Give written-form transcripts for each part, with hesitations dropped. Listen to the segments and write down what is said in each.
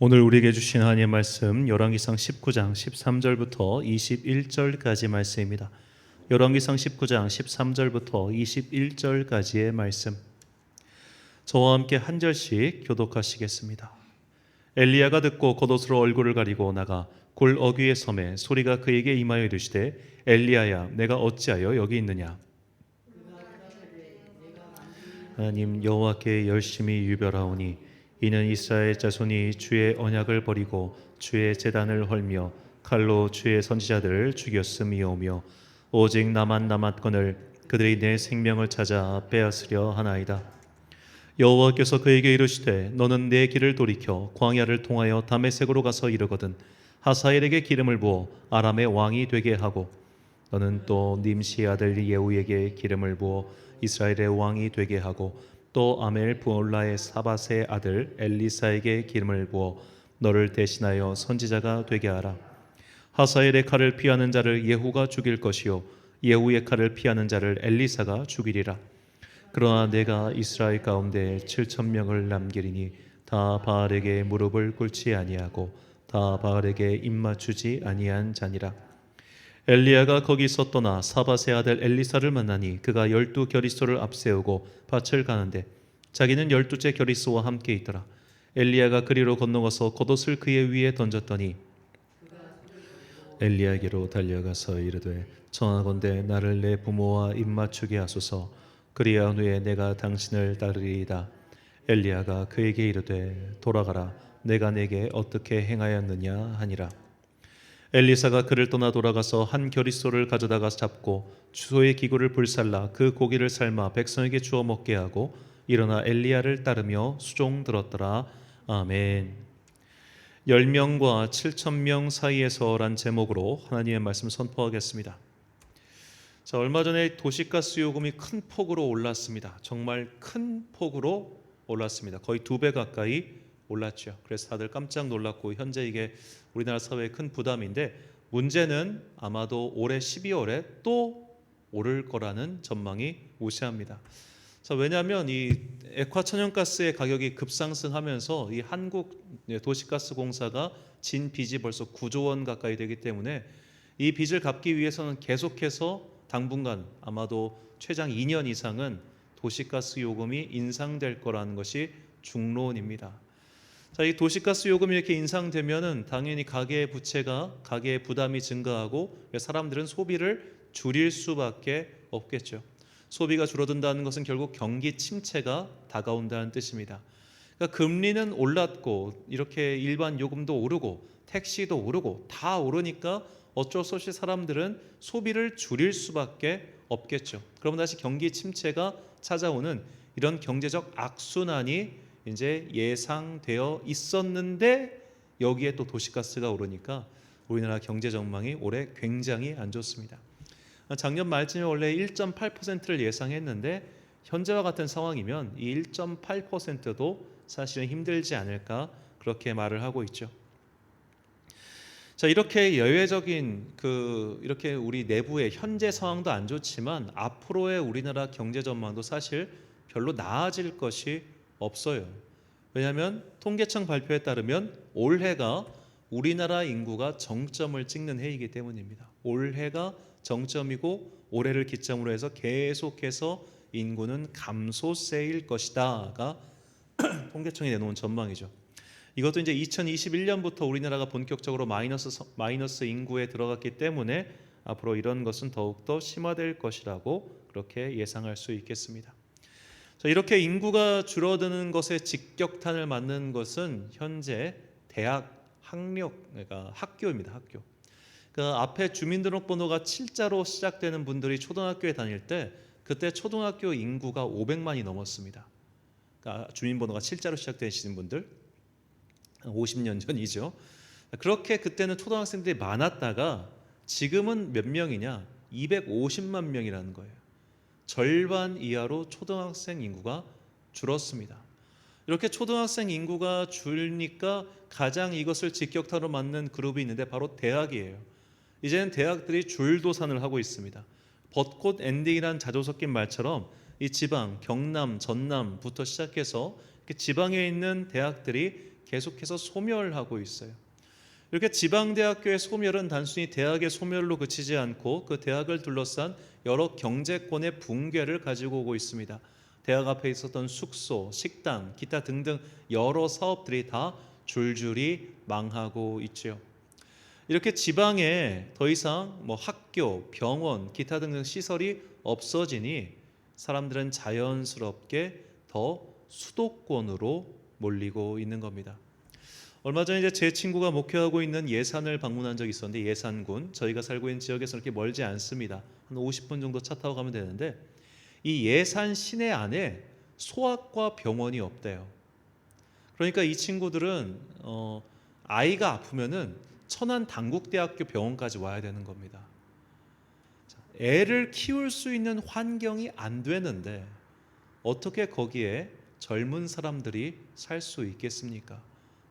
오늘 우리에게 주신 하나님의 말씀 열왕기상 19장 13절부터 21절까지 말씀입니다. 열왕기상 19장 13절부터 21절까지의 말씀, 저와 함께 한 절씩 교독하시겠습니다. 엘리야가 듣고 겉옷으로 얼굴을 가리고 나가 굴 어귀의 섬에 소리가 그에게 임하여 이르시되, 엘리야야, 내가 어찌하여 여기 있느냐? 하나님 여호와께 열심히 유별하오니 이는 이스라엘 자손이 주의 언약을 버리고 주의 제단을 헐며 칼로 주의 선지자들을 죽였음이오며 오직 나만 남았거늘 그들이 내 생명을 찾아 빼앗으려 하나이다. 여호와께서 그에게 이르시되, 너는 내 길을 돌이켜 광야를 통하여 다메섹으로 가서 이르거든 하사엘에게 기름을 부어 아람의 왕이 되게 하고, 너는 또 님시의 아들 예후에게 기름을 부어 이스라엘의 왕이 되게 하고, 또 아멜 부올라의 사밧의 아들 엘리사에게 기름을 부어 너를 대신하여 선지자가 되게 하라. 하사엘의 칼을 피하는 자를 예후가 죽일 것이요 예후의 칼을 피하는 자를 엘리사가 죽이리라. 그러나 내가 이스라엘 가운데 7,000명을 남기리니 다 바알에게 무릎을 꿇지 아니하고 다 바알에게 입맞추지 아니한 자니라. 엘리야가 거기서 떠나 사밧의 아들 엘리사를 만나니 그가 12 겨리소를 앞세우고 밭을 가는데 자기는 12째 겨리소와 함께 있더라. 엘리야가 그리로 건너가서 겉옷을 그의 위에 던졌더니 엘리야에게로 달려가서 이르되, 청하건대 나를 내 부모와 입맞추게 하소서. 그리한 후에 내가 당신을 따르리이다. 엘리야가 그에게 이르되, 돌아가라. 내가 내게 어떻게 행하였느냐 하니라. 엘리사가 그를 떠나 돌아가서 한 겨리소를 가져다가 잡고 소의 기구를 불살라 그 고기를 삶아 백성에게 주어 먹게 하고 일어나 엘리야를 따르며 수종 들었더라. 아멘. 10명과 7,000명 사이에서란 제목으로 하나님의 말씀 선포하겠습니다. 자, 얼마 전에 도시가스 요금이 큰 폭으로 올랐습니다. 정말 큰 폭으로 올랐습니다. 거의 2배 가까이 올랐죠. 그래서 다들 깜짝 놀랐고 현재 이게 우리나라 사회의 큰 부담인데, 문제는 아마도 올해 12월에 또 오를 거라는 전망이 우세합니다. 자, 왜냐하면 이 액화천연가스의 가격이 급상승하면서 이 한국 도시가스공사가 진 빚이 벌써 9조 원 가까이 되기 때문에 이 빚을 갚기 위해서는 계속해서 당분간 아마도 최장 2년 이상은 도시가스 요금이 인상될 거라는 것이 중론입니다. 자, 이 도시가스 요금이 이렇게 인상되면은 당연히 가계의 부채가, 가계의 부담이 증가하고 사람들은 소비를 줄일 수밖에 없겠죠. 소비가 줄어든다는 것은 결국 경기 침체가 다가온다는 뜻입니다. 그러니까 금리는 올랐고 이렇게 일반 요금도 오르고 택시도 오르고 다 오르니까 어쩔 수 없이 사람들은 소비를 줄일 수밖에 없겠죠. 그러면 다시 경기 침체가 찾아오는 이런 경제적 악순환이 이제 예상되어 있었는데, 여기에 또 도시가스가 오르니까 우리나라 경제 전망이 올해 굉장히 안 좋습니다. 작년 말쯤에 원래 1.8%를 예상했는데 현재와 같은 상황이면 이 1.8%도 사실은 힘들지 않을까, 그렇게 말을 하고 있죠. 자, 이렇게 예외적인 이렇게 우리 내부의 현재 상황도 안 좋지만 앞으로의 우리나라 경제 전망도 사실 별로 나아질 것이 없어요. 왜냐하면 통계청 발표에 따르면 올해가 우리나라 인구가 정점을 찍는 해이기 때문입니다. 올해가 정점이고 올해를 기점으로 해서 계속해서 인구는 감소세일 것이다가 통계청이 내놓은 전망이죠. 이것도 이제 2021년부터 우리나라가 본격적으로 마이너스 인구에 들어갔기 때문에 앞으로 이런 것은 더욱더 심화될 것이라고 그렇게 예상할 수 있겠습니다. 자, 이렇게 인구가 줄어드는 것에 직격탄을 맞는 것은 현재 대학 그러니까 학교입니다. 학교. 그러니까 앞에 주민등록번호가 7자로 시작되는 분들이 초등학교에 다닐 때 그때 초등학교 인구가 500만이 넘었습니다. 그러니까 주민번호가 7자로 시작되시는 분들, 50년 전이죠. 그렇게 그때는 초등학생들이 많았다가 지금은 몇 명이냐? 250만 명이라는 거예요. 절반 이하로 초등학생 인구가 줄었습니다. 이렇게 초등학생 인구가 줄니까 가장 이것을 직격탄으로 맞는 그룹이 있는데 바로 대학이에요. 이제는 대학들이 줄도산을 하고 있습니다. 벚꽃 엔딩이란 자주 섞인 말처럼 이 지방, 경남, 전남부터 시작해서 지방에 있는 대학들이 계속해서 소멸하고 있어요. 이렇게 지방대학교의 소멸은 단순히 대학의 소멸로 그치지 않고 그 대학을 둘러싼 여러 경제권의 붕괴를 가지고 오고 있습니다. 대학 앞에 있었던 숙소, 식당, 기타 등등 여러 사업들이 다 줄줄이 망하고 있죠. 이렇게 지방에 더 이상 학교, 병원, 기타 등등 시설이 없어지니 사람들은 자연스럽게 더 수도권으로 몰리고 있는 겁니다. 얼마 전에 제 친구가 목회하고 있는 예산을 방문한 적이 있었는데, 예산군, 저희가 살고 있는 지역에서 그렇게 멀지 않습니다. 한 50분 정도 차 타고 가면 되는데, 이 예산 시내 안에 소아과 병원이 없대요. 그러니까 이 친구들은 아이가 아프면은 천안 단국대학교 병원까지 와야 되는 겁니다. 애를 키울 수 있는 환경이 안 되는데 어떻게 거기에 젊은 사람들이 살 수 있겠습니까?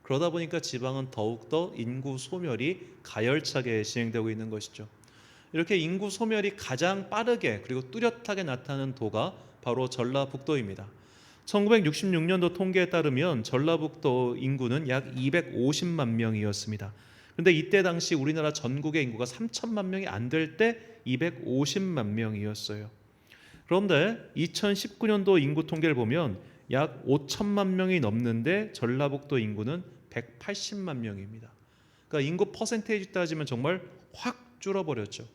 그러다 보니까 지방은 더욱더 인구 소멸이 가열차게 진행되고 있는 것이죠. 이렇게 인구 소멸이 가장 빠르게 그리고 뚜렷하게 나타나는 도가 바로 전라북도입니다. 1966년도 통계에 따르면 전라북도 인구는 약 250만 명이었습니다. 그런데 이때 당시 우리나라 전국의 인구가 3천만 명이 안 될 때 250만 명이었어요. 그런데 2019년도 인구 통계를 보면 약 5천만 명이 넘는데 전라북도 인구는 180만 명입니다. 그러니까 인구 퍼센테이지 따지면 정말 확 줄어버렸죠.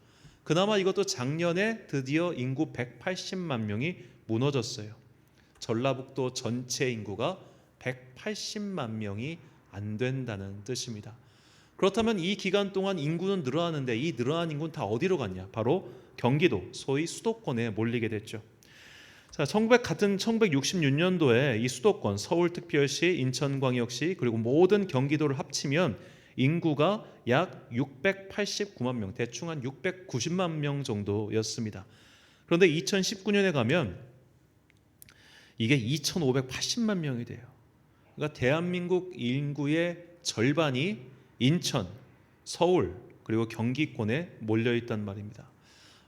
그나마 이것도 작년에 드디어 인구 180만 명이 무너졌어요. 전라북도 전체 인구가 180만 명이 안 된다는 뜻입니다. 그렇다면 이 기간 동안 인구는 늘어나는데 이 늘어난 인구는 다 어디로 갔냐? 바로 경기도, 소위 수도권에 몰리게 됐죠. 자, 같은 1966년도에 이 수도권, 서울특별시, 인천광역시 그리고 모든 경기도를 합치면 인구가 약 689만 명, 대충 한 690만 명 정도였습니다. 그런데 2019년에 가면 이게 2,580만 명이 돼요. 그러니까 대한민국 인구의 절반이 인천, 서울 그리고 경기권에 몰려 있단 말입니다.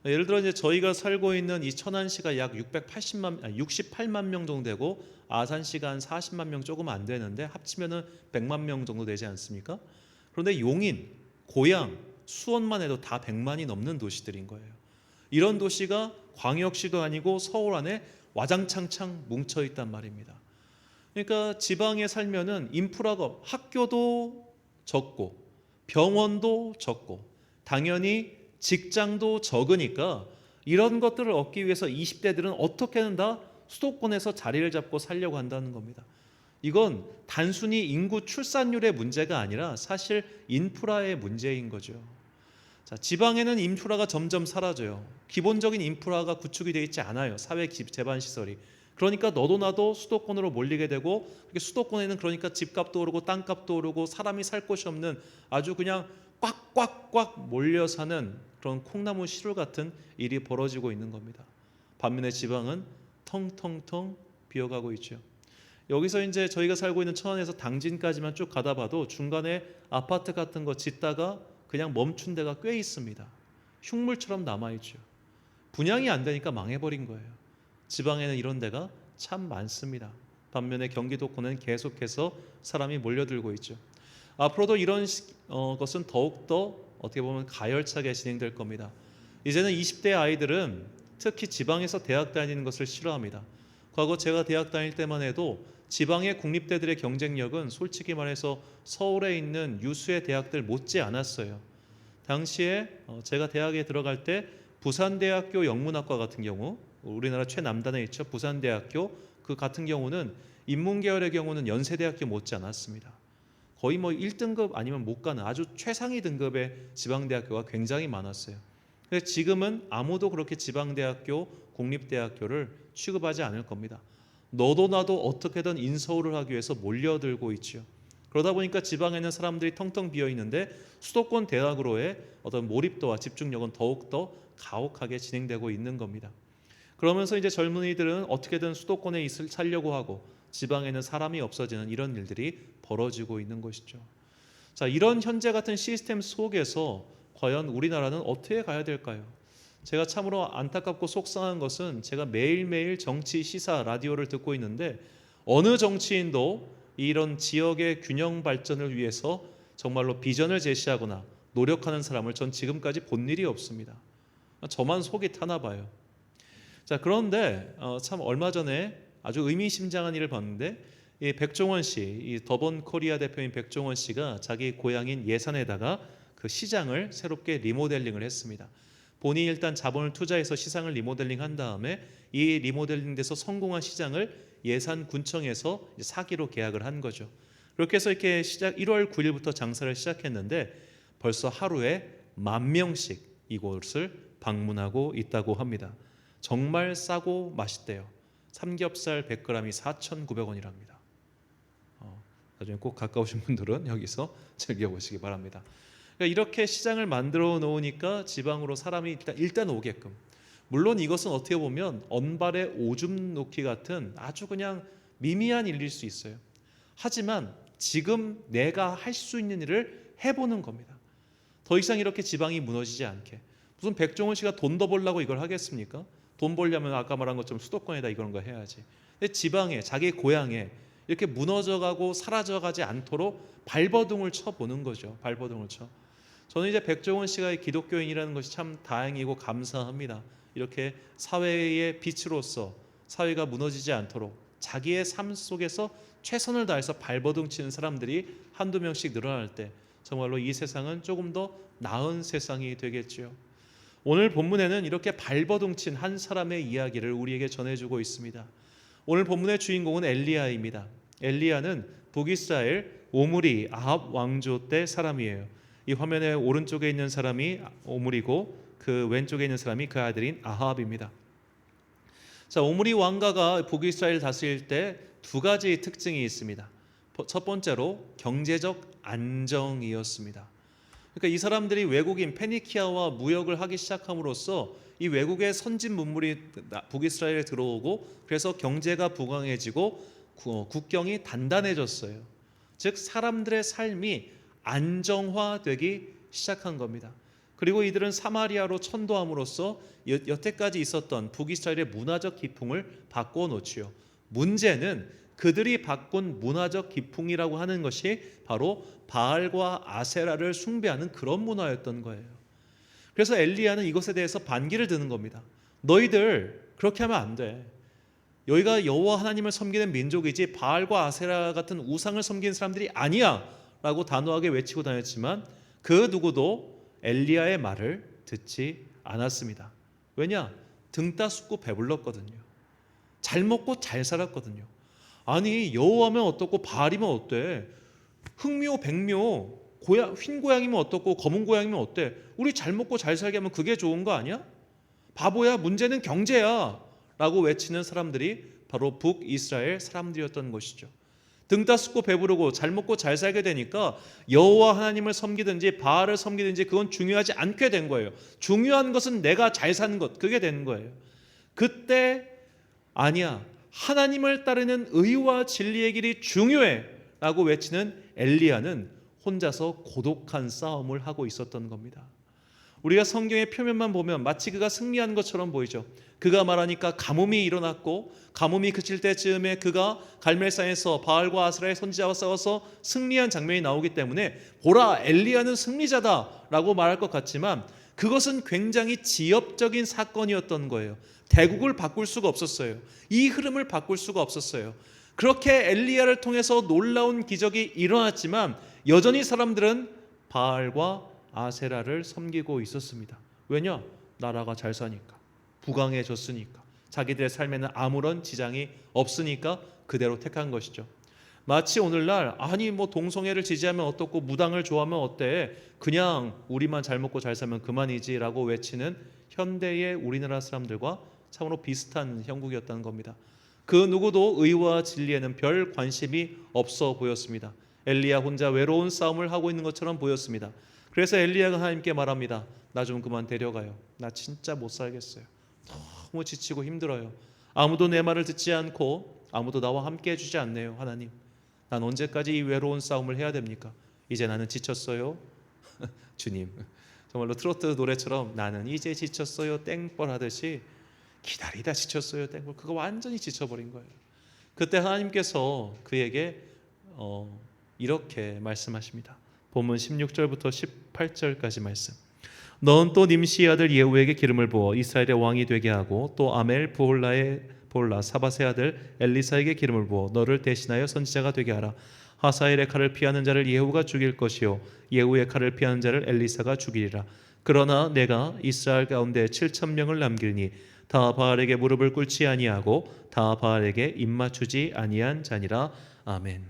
예를 들어 이제 저희가 살고 있는 이 천안시가 약 68만 명 정도 되고 아산시가 한 40만 명 조금 안 되는데 합치면은 100만 명 정도 되지 않습니까? 그런데 용인, 고양, 수원만 해도 다 100만이 넘는 도시들인 거예요. 이런 도시가 광역시도 아니고 서울 안에 와장창창 뭉쳐 있단 말입니다. 그러니까 지방에 살면은 인프라가 학교도 적고 병원도 적고 당연히 직장도 적으니까 이런 것들을 얻기 위해서 20대들은 어떻게든 다 수도권에서 자리를 잡고 살려고 한다는 겁니다. 이건 단순히 인구 출산율의 문제가 아니라 사실 인프라의 문제인 거죠. 자, 지방에는 인프라가 점점 사라져요. 기본적인 인프라가 구축이 되어 있지 않아요. 사회 재반 시설이. 그러니까 너도 나도 수도권으로 몰리게 되고 수도권에는 그러니까 집값도 오르고 땅값도 오르고 사람이 살 곳이 없는 아주 그냥 꽉꽉꽉 몰려 사는 그런 콩나무 시루 같은 일이 벌어지고 있는 겁니다. 반면에 지방은 텅텅텅 비어가고 있죠. 여기서 이제 저희가 살고 있는 천안에서 당진까지만 쭉 가다 봐도 중간에 아파트 같은 거 짓다가 그냥 멈춘 데가 꽤 있습니다. 흉물처럼 남아있죠. 분양이 안 되니까 망해버린 거예요. 지방에는 이런 데가 참 많습니다. 반면에 경기도권은 계속해서 사람이 몰려들고 있죠. 앞으로도 이런 것은 더욱더 어떻게 보면 가열차게 진행될 겁니다. 이제는 20대 아이들은 특히 지방에서 대학 다니는 것을 싫어합니다. 과거 제가 대학 다닐 때만 해도 지방의 국립대들의 경쟁력은 솔직히 말해서 서울에 있는 유수의 대학들 못지 않았어요. 당시에 제가 대학에 들어갈 때 부산대학교 영문학과 같은 경우, 우리나라 최남단에 있죠. 부산대학교 그 같은 경우는 인문계열의 경우는 연세대학교 못지 않았습니다. 거의 1등급 아니면 못 가는 아주 최상위 등급의 지방대학교가 굉장히 많았어요. 그래서 지금은 아무도 그렇게 지방대학교, 국립대학교를 취급하지 않을 겁니다. 너도 나도 어떻게든 인서울을 하기 위해서 몰려들고 있죠. 그러다 보니까 지방에는 사람들이 텅텅 비어 있는데 수도권 대학으로의 어떤 몰입도와 집중력은 더욱더 가혹하게 진행되고 있는 겁니다. 그러면서 이제 젊은이들은 어떻게든 수도권에 살려고 하고 지방에는 사람이 없어지는 이런 일들이 벌어지고 있는 것이죠. 자, 이런 현재 같은 시스템 속에서 과연 우리나라는 어떻게 가야 될까요? 제가 참으로 안타깝고 속상한 것은 제가 매일매일 정치, 시사, 라디오를 듣고 있는데 어느 정치인도 이런 지역의 균형 발전을 위해서 정말로 비전을 제시하거나 노력하는 사람을 전 지금까지 본 일이 없습니다. 저만 속이 타나 봐요. 자, 그런데 참 얼마 전에 아주 의미심장한 일을 봤는데, 이 백종원 씨, 이 더본 코리아 대표인 백종원 씨가 자기 고향인 예산에다가 그 시장을 새롭게 리모델링을 했습니다. 본인이 일단 자본을 투자해서 시장을 리모델링한 다음에 이 리모델링돼서 성공한 시장을 예산군청에서 사기로 계약을 한 거죠. 그렇게 해서 이렇게 1월 9일부터 장사를 시작했는데 벌써 하루에 10,000명씩 이곳을 방문하고 있다고 합니다. 정말 싸고 맛있대요. 삼겹살 100g이 4,900원이랍니다. 나중에 꼭 가까우신 분들은 여기서 즐겨보시기 바랍니다. 그러니까 이렇게 시장을 만들어 놓으니까 지방으로 사람이 일단 오게끔. 물론 이것은 어떻게 보면 언발의 오줌 놓기 같은 아주 그냥 미미한 일일 수 있어요. 하지만 지금 내가 할 수 있는 일을 해보는 겁니다. 더 이상 이렇게 지방이 무너지지 않게. 무슨 백종원 씨가 돈 더 벌려고 이걸 하겠습니까? 돈 벌려면 아까 말한 것처럼 수도권에다 이런 거 해야지. 근데 지방에, 자기 고향에 이렇게 무너져가고 사라져가지 않도록 발버둥을 쳐보는 거죠. 발버둥을 쳐. 저는 이제 백종원 씨가 기독교인이라는 것이 참 다행이고 감사합니다. 이렇게 사회의 빛으로서 사회가 무너지지 않도록 자기의 삶 속에서 최선을 다해서 발버둥 치는 사람들이 한두 명씩 늘어날 때 정말로 이 세상은 조금 더 나은 세상이 되겠지요. 오늘 본문에는 이렇게 발버둥 친 한 사람의 이야기를 우리에게 전해주고 있습니다. 오늘 본문의 주인공은 엘리야입니다. 엘리야는 북이스라엘 오므리 아합 왕조 때 사람이에요. 이 화면의 오른쪽에 있는 사람이 오므리고 그 왼쪽에 있는 사람이 그 아들인 아합입니다. 자, 오므리 왕가가 북이스라엘 다스릴 때 두 가지 특징이 있습니다. 첫 번째로 경제적 안정이었습니다. 그러니까 이 사람들이 외국인 페니키아와 무역을 하기 시작함으로써 이 외국의 선진 문물이 북이스라엘에 들어오고 그래서 경제가 부강해지고 국경이 단단해졌어요. 즉 사람들의 삶이 안정화되기 시작한 겁니다. 그리고 이들은 사마리아로 천도함으로써 여태까지 있었던 북이스라엘의 문화적 기풍을 바꿔놓지요. 문제는 그들이 바꾼 문화적 기풍이라고 하는 것이 바로 바알과 아세라를 숭배하는 그런 문화였던 거예요. 그래서 엘리야는 이것에 대해서 반기를 드는 겁니다. 너희들 그렇게 하면 안 돼. 여기가 여호와 하나님을 섬기는 민족이지 바알과 아세라 같은 우상을 섬기는 사람들이 아니야 라고 단호하게 외치고 다녔지만 그 누구도 엘리야의 말을 듣지 않았습니다. 왜냐? 등 따숩고 배불렀거든요. 잘 먹고 잘 살았거든요. 아니 여호와면 어떻고 바알이면 어때? 흑묘 백묘 흰 고양이면 어떻고 검은 고양이면 어때? 우리 잘 먹고 잘 살게 하면 그게 좋은 거 아니야? 바보야, 문제는 경제야 라고 외치는 사람들이 바로 북이스라엘 사람들이었던 것이죠. 등 따숩고 배부르고 잘 먹고 잘 살게 되니까 여호와 하나님을 섬기든지 바알을 섬기든지 그건 중요하지 않게 된 거예요. 중요한 것은 내가 잘 사는 것, 그게 된 거예요. 그때 아니야, 하나님을 따르는 의와 진리의 길이 중요해 라고 외치는 엘리야는 혼자서 고독한 싸움을 하고 있었던 겁니다. 우리가 성경의 표면만 보면 마치 그가 승리한 것처럼 보이죠. 그가 말하니까 가뭄이 일어났고 가뭄이 그칠 때쯤에 그가 갈멜산에서 바알과 아스라의 선지자와 싸워서 승리한 장면이 나오기 때문에 보라, 엘리야는 승리자다라고 말할 것 같지만 그것은 굉장히 지엽적인 사건이었던 거예요. 대국을 바꿀 수가 없었어요. 이 흐름을 바꿀 수가 없었어요. 그렇게 엘리야를 통해서 놀라운 기적이 일어났지만 여전히 사람들은 바알과 아세라를 섬기고 있었습니다. 왜냐? 나라가 잘 사니까, 부강해졌으니까, 자기들의 삶에는 아무런 지장이 없으니까 그대로 택한 것이죠. 마치 오늘날 아니 뭐 동성애를 지지하면 어떻고 무당을 좋아하면 어때? 그냥 우리만 잘 먹고 잘 살면 그만이지라고 외치는 현대의 우리나라 사람들과 참으로 비슷한 형국이었다는 겁니다. 그 누구도 의와 진리에는 별 관심이 없어 보였습니다. 엘리야 혼자 외로운 싸움을 하고 있는 것처럼 보였습니다. 그래서 엘리야가 하나님께 말합니다. 나 좀 그만 데려가요. 나 진짜 못 살겠어요. 너무 지치고 힘들어요. 아무도 내 말을 듣지 않고 아무도 나와 함께 해주지 않네요. 하나님, 난 언제까지 이 외로운 싸움을 해야 됩니까? 이제 나는 지쳤어요. 주님, 정말로 트로트 노래처럼 나는 이제 지쳤어요 땡벌 하듯이 기다리다 지쳤어요 땡벌, 그거 완전히 지쳐버린 거예요. 그때 하나님께서 그에게 이렇게 말씀하십니다. 본문 16절부터 18절까지 말씀. 넌 또 nim시의 아들 예후에게 기름을 부어 이스라엘의 왕이 되게 하고 또 아멜 부홀라 사밧의 아들 엘리사에게 기름을 부어 너를 대신하여 선지자가 되게 하라. 하사엘의 칼을 피하는 자를 예후가 죽일 것이요 예후의 칼을 피하는 자를 엘리사가 죽이리라. 그러나 내가 이스라엘 가운데 7천 명을 남기니 다 바알에게 무릎을 꿇지 아니하고 다 바알에게 입맞추지 아니한 자니라. 아멘.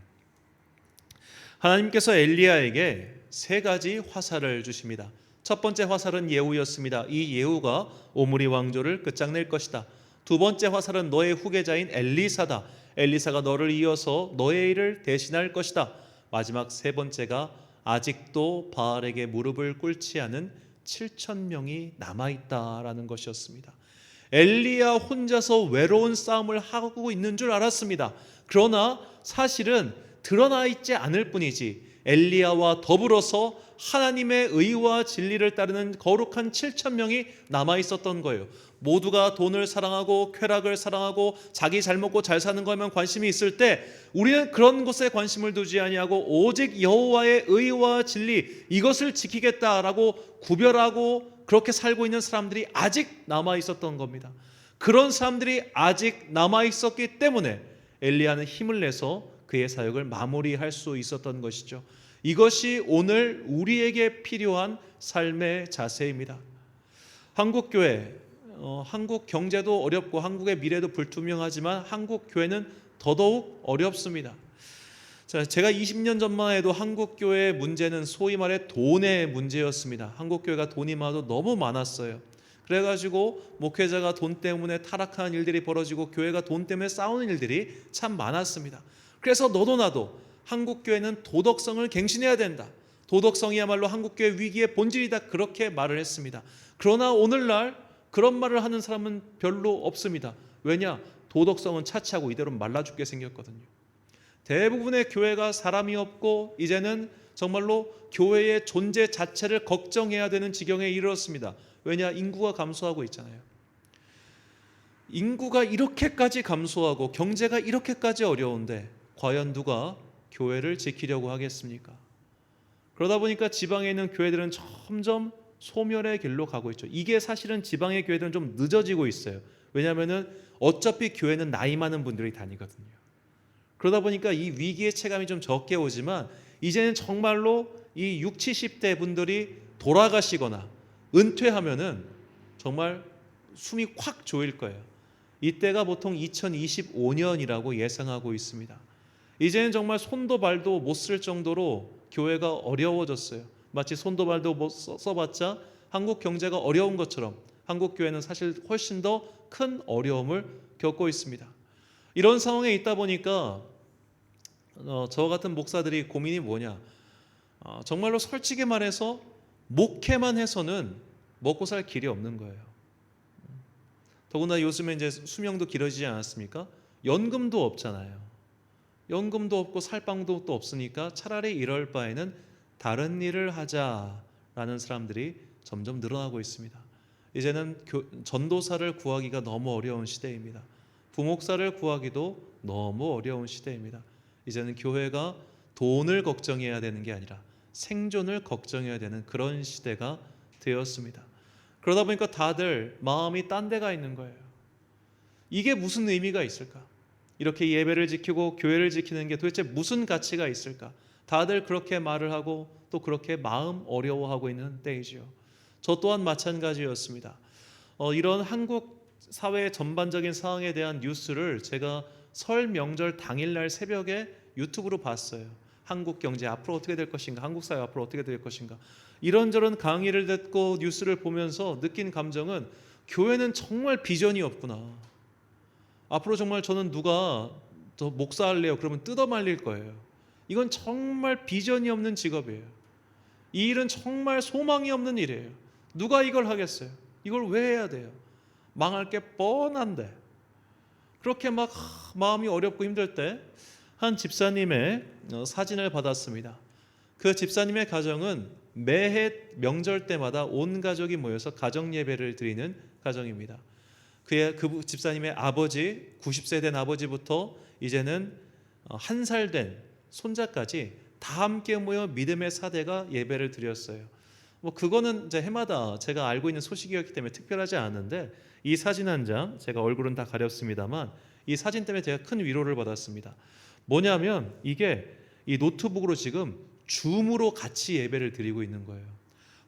하나님께서 엘리야에게 세 가지 화살을 주십니다. 첫 번째 화살은 예후였습니다. 이 예후가 오므리 왕조를 끝장낼 것이다. 두 번째 화살은 너의 후계자인 엘리사다. 엘리사가 너를 이어서 너의 일을 대신할 것이다. 마지막 세 번째가 아직도 바알에게 무릎을 꿇지 않은 7천 명이 남아있다라는 것이었습니다. 엘리야 혼자서 외로운 싸움을 하고 있는 줄 알았습니다. 그러나 사실은 드러나 있지 않을 뿐이지 엘리야와 더불어서 하나님의 의와 진리를 따르는 거룩한 7천 명이 남아있었던 거예요. 모두가 돈을 사랑하고 쾌락을 사랑하고 자기 잘 먹고 잘 사는 것에만 관심이 있을 때 우리는 그런 것에 관심을 두지 아니하고 오직 여호와의 의와 진리 이것을 지키겠다라고 구별하고 그렇게 살고 있는 사람들이 아직 남아있었던 겁니다. 그런 사람들이 아직 남아있었기 때문에 엘리야는 힘을 내서 그의 사역을 마무리할 수 있었던 것이죠. 이것이 오늘 우리에게 필요한 삶의 자세입니다. 한국교회, 한국 경제도 어렵고 한국의 미래도 불투명하지만 한국 교회는 더더욱 어렵습니다. 자, 제가 20년 전만 해도 한국 교회의 문제는 소위 말해 돈의 문제였습니다. 한국 교회가 돈이 많아도 너무 많았어요. 그래가지고 목회자가 돈 때문에 타락하는 일들이 벌어지고 교회가 돈 때문에 싸우는 일들이 참 많았습니다. 그래서 너도 나도 한국 교회는 도덕성을 갱신해야 된다. 도덕성이야말로 한국 교회 위기의 본질이다. 그렇게 말을 했습니다. 그러나 오늘날 그런 말을 하는 사람은 별로 없습니다. 왜냐? 도덕성은 차치하고 이대로 말라 죽게 생겼거든요. 대부분의 교회가 사람이 없고 이제는 정말로 교회의 존재 자체를 걱정해야 되는 지경에 이르렀습니다. 왜냐? 인구가 감소하고 있잖아요. 인구가 이렇게까지 감소하고 경제가 이렇게까지 어려운데 과연 누가 교회를 지키려고 하겠습니까? 그러다 보니까 지방에 있는 교회들은 점점 소멸의 길로 가고 있죠. 이게 사실은 지방의 교회들은 좀 늦어지고 있어요. 왜냐하면 어차피 교회는 나이 많은 분들이 다니거든요. 그러다 보니까 이 위기의 체감이 좀 적게 오지만 이제는 정말로 이 60, 70대 분들이 돌아가시거나 은퇴하면은 정말 숨이 확 조일 거예요. 이때가 보통 2025년이라고 예상하고 있습니다. 이제는 정말 손도 발도 못 쓸 정도로 교회가 어려워졌어요. 마치 손도 발도 못 써봤자 한국 경제가 어려운 것처럼 한국 교회는 사실 훨씬 더 큰 어려움을 겪고 있습니다. 이런 상황에 있다 보니까 저 같은 목사들이 고민이 뭐냐? 정말로 솔직히 말해서 목회만 해서는 먹고 살 길이 없는 거예요. 더구나 요즘에 이제 수명도 길어지지 않았습니까? 연금도 없잖아요. 연금도 없고 살 방도 또 없으니까 차라리 이럴 바에는 다른 일을 하자라는 사람들이 점점 늘어나고 있습니다. 이제는 전도사를 구하기가 너무 어려운 시대입니다. 부목사를 구하기도 너무 어려운 시대입니다. 이제는 교회가 돈을 걱정해야 되는 게 아니라 생존을 걱정해야 되는 그런 시대가 되었습니다. 그러다 보니까 다들 마음이 딴 데가 있는 거예요. 이게 무슨 의미가 있을까? 이렇게 예배를 지키고 교회를 지키는 게 도대체 무슨 가치가 있을까? 다들 그렇게 말을 하고 또 그렇게 마음 어려워하고 있는 때이지요. 저 또한 마찬가지였습니다. 이런 한국 사회의 전반적인 상황에 대한 뉴스를 제가 설 명절 당일날 새벽에 유튜브로 봤어요. 한국 경제 앞으로 어떻게 될 것인가, 한국 사회 앞으로 어떻게 될 것인가. 이런저런 강의를 듣고 뉴스를 보면서 느낀 감정은 교회는 정말 비전이 없구나. 앞으로 정말 저는 누가 저 목사할래요 그러면 뜯어 말릴 거예요. 이건 정말 비전이 없는 직업이에요. 이 일은 정말 소망이 없는 일이에요. 누가 이걸 하겠어요? 이걸 왜 해야 돼요? 망할 게 뻔한데. 그렇게 막 마음이 어렵고 힘들 때 한 집사님의 사진을 받았습니다. 그 집사님의 가정은 매해 명절 때마다 온 가족이 모여서 가정 예배를 드리는 가정입니다. 그 집사님의 아버지 90세 된 아버지부터 이제는 1살 된 손자까지 다 함께 모여 믿음의 사대가 예배를 드렸어요. 뭐 그거는 이제 해마다 제가 알고 있는 소식이었기 때문에 특별하지 않은데, 이 사진 한 장, 제가 얼굴은 다 가렸습니다만 이 사진 때문에 제가 큰 위로를 받았습니다. 뭐냐면 이게 이 노트북으로 지금 줌으로 같이 예배를 드리고 있는 거예요.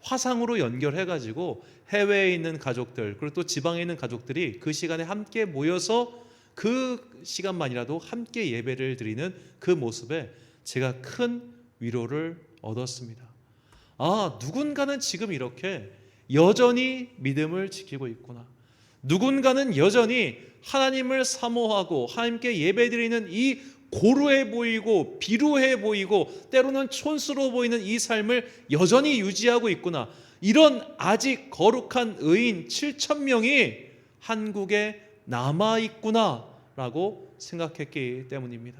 화상으로 연결해가지고 해외에 있는 가족들, 그리고 또 지방에 있는 가족들이 그 시간에 함께 모여서 그 시간만이라도 함께 예배를 드리는 그 모습에 제가 큰 위로를 얻었습니다. 아, 누군가는 지금 이렇게 여전히 믿음을 지키고 있구나. 누군가는 여전히 하나님을 사모하고 하나님께 예배드리는 이 고루해 보이고 비루해 보이고 때로는 촌스러워 보이는 이 삶을 여전히 유지하고 있구나. 이런 아직 거룩한 의인 7,000명이 한국에 남아있구나 라고 생각했기 때문입니다.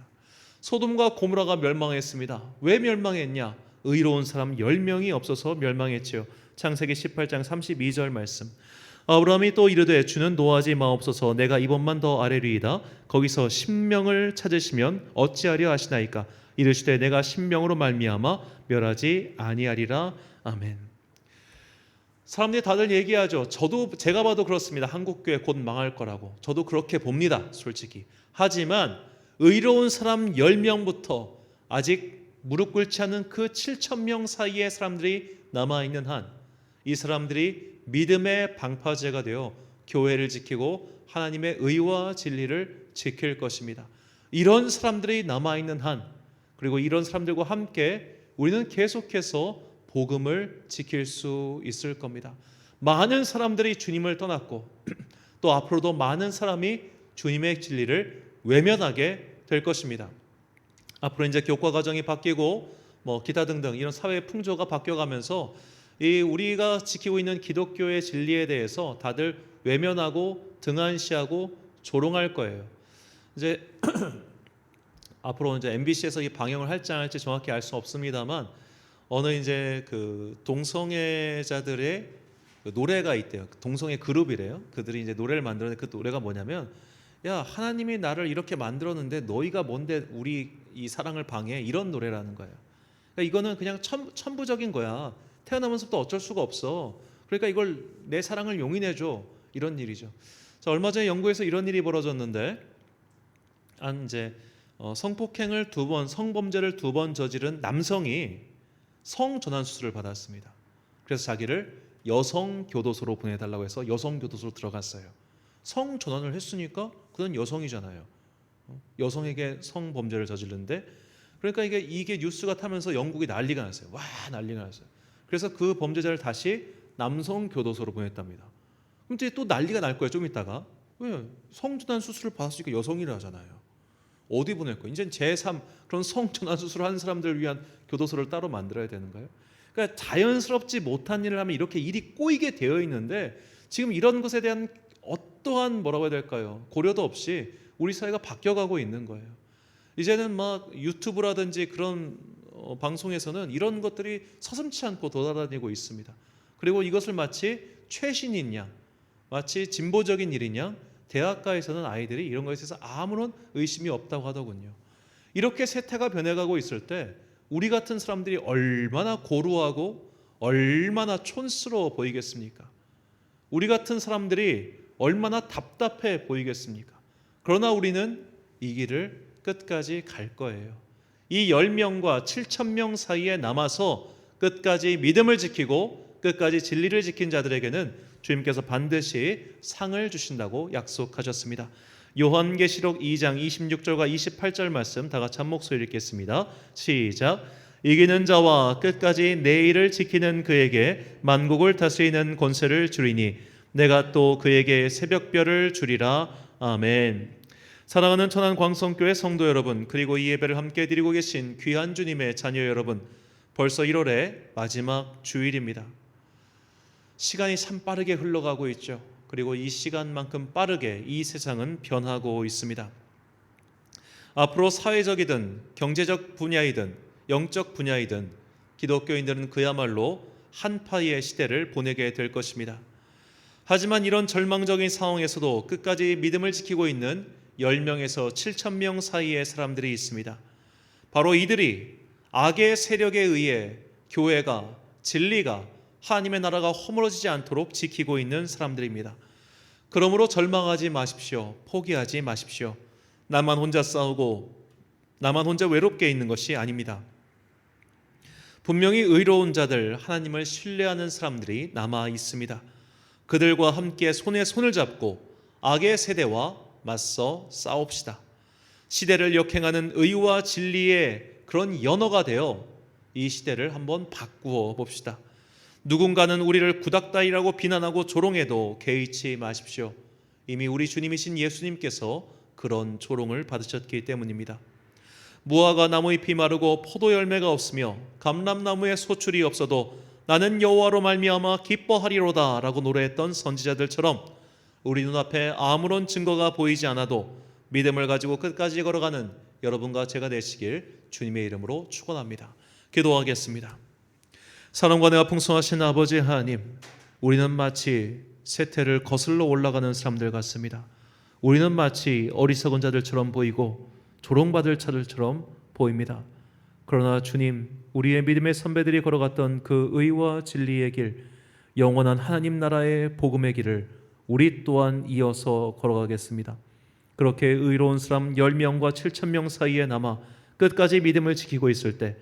소돔과 고모라가 멸망했습니다. 왜 멸망했냐? 의로운 사람 10명이 없어서 멸망했지요. 창세기 18장 32절 말씀. 아브라함이 또 이르되 주는 노하지 마옵소서. 내가 이번만 더 아뢰리이다. 거기서 10명을 찾으시면 어찌하려 하시나이까. 이르시되 내가 10명으로 말미암아 멸하지 아니하리라. 아멘. 사람들이 다들 얘기하죠. 저도 제가 봐도 그렇습니다. 한국교회 곧 망할 거라고. 저도 그렇게 봅니다. 솔직히. 하지만 의로운 사람 10명부터 아직 무릎 꿇지 않은 그 7,000명 사이의 사람들이 남아있는 한, 이 사람들이 믿음의 방파제가 되어 교회를 지키고 하나님의 의와 진리를 지킬 것입니다. 이런 사람들이 남아있는 한, 그리고 이런 사람들과 함께 우리는 계속해서 복음을 지킬 수 있을 겁니다. 많은 사람들이 주님을 떠났고 또 앞으로도 많은 사람이 주님의 진리를 외면하게 될 것입니다. 앞으로 이제 교과 과정이 바뀌고 뭐 기타 등등 이런 사회 풍조가 바뀌어가면서 이 우리가 지키고 있는 기독교의 진리에 대해서 다들 외면하고 등한시하고 조롱할 거예요. 이제 앞으로 이제 MBC에서 이 방영을 할지 안 할지 정확히 알 수 없습니다만 어느 이제 그 동성애자들의 그 노래가 있대요. 동성애 그룹이래요. 그들이 이제 노래를 만들었는데 그 노래가 뭐냐면, 야, 하나님이 나를 이렇게 만들었는데 너희가 뭔데 우리 이 사랑을 방해? 이런 노래라는 거예요. 그러니까 이거는 그냥 천부적인 거야. 태어나면서부터 어쩔 수가 없어. 그러니까 이걸 내 사랑을 용인해줘. 이런 일이죠. 자, 얼마 전에 영국에서 이런 일이 벌어졌는데, 이제 성폭행을 2번, 성범죄를 2번 저지른 남성이 성전환 수술을 받았습니다. 그래서 자기를 여성교도소로 보내달라고 해서 여성교도소로 들어갔어요. 성전환을 했으니까 그건 여성이잖아요. 여성에게 성범죄를 저질렀는데, 그러니까 이게 뉴스가 타면서 영국이 난리가 났어요. 와, 난리가 났어요. 그래서 그 범죄자를 다시 남성교도소로 보냈답니다. 그럼 이제 또 난리가 날 거예요. 좀 있다가. 왜? 성전환 수술을 받았으니까 여성이라 하잖아요. 어디 보낼 거예요? 이제 제3 그런 성전환 수술을 한 사람들을 위한 교도소를 따로 만들어야 되는 거예요. 그러니까 자연스럽지 못한 일을 하면 이렇게 일이 꼬이게 되어 있는데, 지금 이런 것에 대한 어떠한 뭐라고 해야 될까요? 고려도 없이 우리 사회가 바뀌어가고 있는 거예요. 이제는 막 유튜브라든지 그런 방송에서는 이런 것들이 서슴지 않고 돌아다니고 있습니다. 그리고 이것을 마치 최신인 양, 마치 진보적인 일인 양, 대학가에서는 아이들이 이런 것에 대해서 아무런 의심이 없다고 하더군요. 이렇게 세태가 변해가고 있을 때 우리 같은 사람들이 얼마나 고루하고 얼마나 촌스러워 보이겠습니까? 우리 같은 사람들이 얼마나 답답해 보이겠습니까? 그러나 우리는 이 길을 끝까지 갈 거예요. 이 10명과 7,000명 사이에 남아서 끝까지 믿음을 지키고 끝까지 진리를 지킨 자들에게는 주님께서 반드시 상을 주신다고 약속하셨습니다. 요한계시록 2장 26절과 28절 말씀 다 같이 한 목소리 읽겠습니다. 시작. 이기는 자와 끝까지 내 일을 지키는 그에게 만국을 다스리는 권세를 주리니 내가 또 그에게 새벽별을 주리라. 아멘. 사랑하는 천안 광성교회 성도 여러분, 그리고 이 예배를 함께 드리고 계신 귀한 주님의 자녀 여러분, 벌써 1월의 마지막 주일입니다. 시간이 참 빠르게 흘러가고 있죠. 그리고 이 시간만큼 빠르게 이 세상은 변하고 있습니다. 앞으로 사회적이든 경제적 분야이든 영적 분야이든 기독교인들은 그야말로 한파의 시대를 보내게 될 것입니다. 하지만 이런 절망적인 상황에서도 끝까지 믿음을 지키고 있는 10명에서 7,000명 사이의 사람들이 있습니다. 바로 이들이 악의 세력에 의해 교회가, 진리가, 하나님의 나라가 허물어지지 않도록 지키고 있는 사람들입니다. 그러므로 절망하지 마십시오. 포기하지 마십시오. 나만 혼자 싸우고 나만 혼자 외롭게 있는 것이 아닙니다. 분명히 의로운 자들, 하나님을 신뢰하는 사람들이 남아 있습니다. 그들과 함께 손에 손을 잡고 악의 세대와 맞서 싸웁시다. 시대를 역행하는 의와 진리의 그런 연어가 되어 이 시대를 한번 바꾸어 봅시다. 누군가는 우리를 구닥다리라고 비난하고 조롱해도 개의치 마십시오. 이미 우리 주님이신 예수님께서 그런 조롱을 받으셨기 때문입니다. 무화과 나무 잎이 마르고 포도 열매가 없으며 감람나무에 소출이 없어도 나는 여호와로 말미암아 기뻐하리로다 라고 노래했던 선지자들처럼 우리 눈앞에 아무런 증거가 보이지 않아도 믿음을 가지고 끝까지 걸어가는 여러분과 제가 되시길 주님의 이름으로 축원합니다. 기도하겠습니다. 사랑과 내가 풍성하신 아버지 하나님, 우리는 마치 세태를 거슬러 올라가는 사람들 같습니다. 우리는 마치 어리석은 자들처럼 보이고 조롱받을 자들처럼 보입니다. 그러나 주님, 우리의 믿음의 선배들이 걸어갔던 그 의와 진리의 길, 영원한 하나님 나라의 복음의 길을 우리 또한 이어서 걸어가겠습니다. 그렇게 의로운 사람 10명과 7,000명 사이에 남아 끝까지 믿음을 지키고 있을 때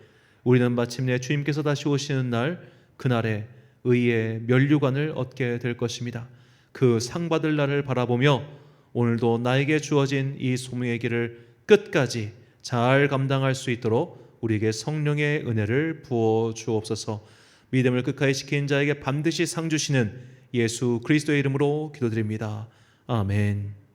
우리는 마침내 주님께서 다시 오시는 날, 그날에 의의 면류관을 얻게 될 것입니다. 그 상 받을 날을 바라보며 오늘도 나에게 주어진 이 소명의 길을 끝까지 잘 감당할 수 있도록 우리에게 성령의 은혜를 부어 주옵소서. 믿음을 끝까지 지킨 자에게 반드시 상 주시는 예수 그리스도의 이름으로 기도드립니다. 아멘.